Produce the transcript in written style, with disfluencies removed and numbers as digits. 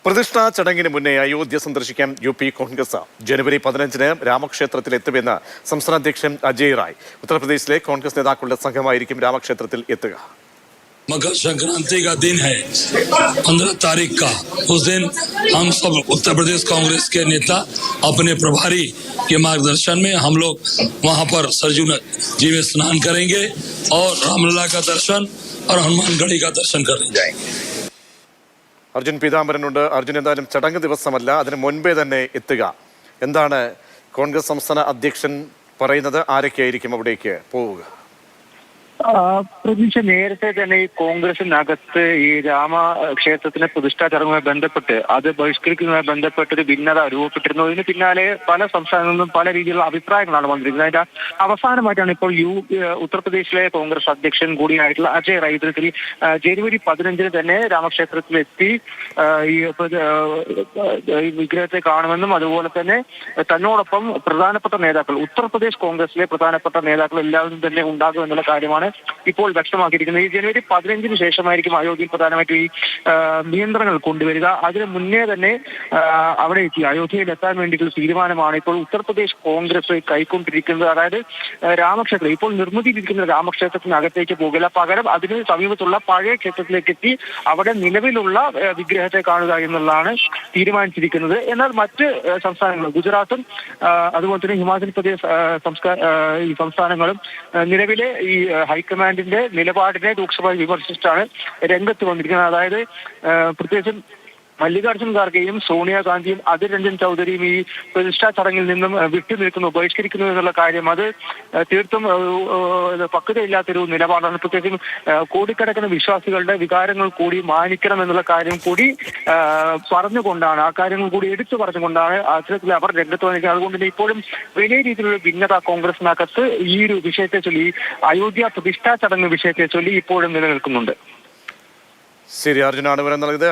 പ്രതിഷ്ഠാ ചടങ്ങിന് മുന്നേ അയോധ്യ സന്ദർശിക്കാൻ UP കോൺഗ്രസ് ജനുവരി 15-ന് രാമക്ഷേത്രത്തിൽ എത്തുമെന്ന് സംസ്ഥാന അധ്യക്ഷൻ അജയ് റായ്. ഉത്തർപ്രദേശിലെ കോൺഗ്രസ് നേതാക്കളുടെ സംഘമായിരിക്കും രാമക്ഷേത്രത്തിൽ എത്തുക. मकर संक्रांति का दिन है 15 तारीख का। उस दिन हम सब उत्तर प्रदेश कांग्रेस के नेता अपने प्रभारी के मार्गदर्शन में हम लोग वहां पर सरजू जी में स्नान करेंगे और रामलला का दर्शन और हनुमानगढ़ी का दर्शन करने जाएंगे. അർജുൻ പീതാംബരനുണ്ട്. അർജുൻ, എന്തായാലും ചടങ്ങ് ദിവസമല്ല, അതിന് മുൻപേ തന്നെ എത്തുക. എന്താണ് കോൺഗ്രസ് സംസ്ഥാന അധ്യക്ഷൻ പറയുന്നത്? ആരൊക്കെയായിരിക്കും അവിടേക്ക് പോവുക? പ്രതീക്ഷ നേരത്തെ തന്നെ ഈ കോൺഗ്രസിനകത്ത് ഈ രാമക്ഷേത്രത്തിന്റെ പ്രതിഷ്ഠാ ചടങ്ങുമായി ബന്ധപ്പെട്ട് അത് ബഹിഷ്കരിക്കുന്നതുമായി ബന്ധപ്പെട്ട് ഒരു ഭിന്നത രൂപപ്പെട്ടിരുന്നു. ഇതിന് പിന്നാലെ പല സംസ്ഥാനങ്ങളിൽ നിന്നും പല രീതിയിലുള്ള അഭിപ്രായങ്ങളാണ് വന്നിരിക്കുന്നത്. അതിന്റെ അവസാനമായിട്ടാണ് ഇപ്പോൾ ഉത്തർപ്രദേശിലെ കോൺഗ്രസ് അധ്യക്ഷൻ കൂടിയായിട്ടുള്ള അജയ് റായ് ഇത്തരത്തിൽ ജനുവരി 15-ന് തന്നെ രാമക്ഷേത്രത്തിലെത്തി ഈ വിഗ്രഹത്തെ കാണുമെന്നും അതുപോലെ തന്നെ തന്നോടൊപ്പം പ്രധാനപ്പെട്ട നേതാക്കൾ, ഉത്തർപ്രദേശ് കോൺഗ്രസിലെ പ്രധാനപ്പെട്ട നേതാക്കൾ എല്ലാവരും തന്നെ ഉണ്ടാകുമെന്നുള്ള കാര്യമാണ് ഇപ്പോൾ വ്യക്തമാക്കിയിരിക്കുന്നത്. ഈ ജനുവരി 15-ന് ശേഷമായിരിക്കും അയോധ്യയിൽ പ്രധാനമായിട്ടും ഈ നിയന്ത്രണങ്ങൾ കൊണ്ടുവരിക. അതിന് മുന്നേ തന്നെ അവിടെ എത്തി അയോധ്യയിൽ എത്താൻ വേണ്ടിയിട്ടുള്ള തീരുമാനമാണ് ഇപ്പോൾ ഉത്തർപ്രദേശ് കോൺഗ്രസ് കൈക്കൊണ്ടിരിക്കുന്നത്. അതായത് രാമക്ഷേത്രം ഇപ്പോൾ നിർമ്മിതിയിരിക്കുന്ന രാമക്ഷേത്രത്തിനകത്തേക്ക് പോകില്ല, പകരം അതിന് സമീപത്തുള്ള പഴയ ക്ഷേത്രത്തിലേക്ക് എത്തി അവിടെ നിലവിലുള്ള വിഗ്രഹത്തെ കാണുക എന്നുള്ളതാണ് തീരുമാനിച്ചിരിക്കുന്നത്. എന്നാൽ മറ്റ് സംസ്ഥാനങ്ങൾ, ഗുജറാത്തും അതുപോലെ തന്നെ ഹിമാചൽ പ്രദേശ് ഈ സംസ്ഥാനങ്ങളും നിലവിലെ ഈ ഹൈക്കമാൻഡിന്റെ നിലപാടിനെ രൂക്ഷമായി വിമർശിച്ചിട്ടാണ് രംഗത്ത് വന്നിരിക്കുന്നത്. അതായത് പ്രത്യേകിച്ചും മല്ലികാർജ്ജുൻ ഖാർഗെയും സോണിയാഗാന്ധിയും അധിർ രഞ്ജൻ ചൗധരിയും ഈ പ്രതിഷ്ഠാ ചടങ്ങിൽ നിന്നും വിട്ടുനിൽക്കുന്നു, ബഹിഷ്കരിക്കുന്നു എന്നുള്ള കാര്യം അത് തീർത്തും പക്വതയില്ലാത്തൊരു നിലപാടാണ്. പ്രത്യേകിച്ചും കോടിക്കണക്കിന് വിശ്വാസികളുടെ വികാരങ്ങൾ കൂടി മാനിക്കണം എന്നുള്ള കാര്യം കൂടി പറഞ്ഞുകൊണ്ടാണ്, ആ കാര്യങ്ങൾ കൂടി എടുത്തു പറഞ്ഞുകൊണ്ടാണ് അത്തരത്തിൽ അവർ രംഗത്ത് വന്നിരിക്കുന്നത്. അതുകൊണ്ട് തന്നെ ഇപ്പോഴും വലിയ രീതിയിലുള്ള ഭിന്നത കോൺഗ്രസിനകത്ത് ഈ ഒരു വിഷയത്തെ ചൊല്ലി, അയോധ്യ പ്രതിഷ്ഠാ ചടങ്ങ് വിഷയത്തെ ചൊല്ലി ഇപ്പോഴും നിലനിൽക്കുന്നുണ്ട്. ശരി, അർജുനാണ് വിവരം നൽകിയത്.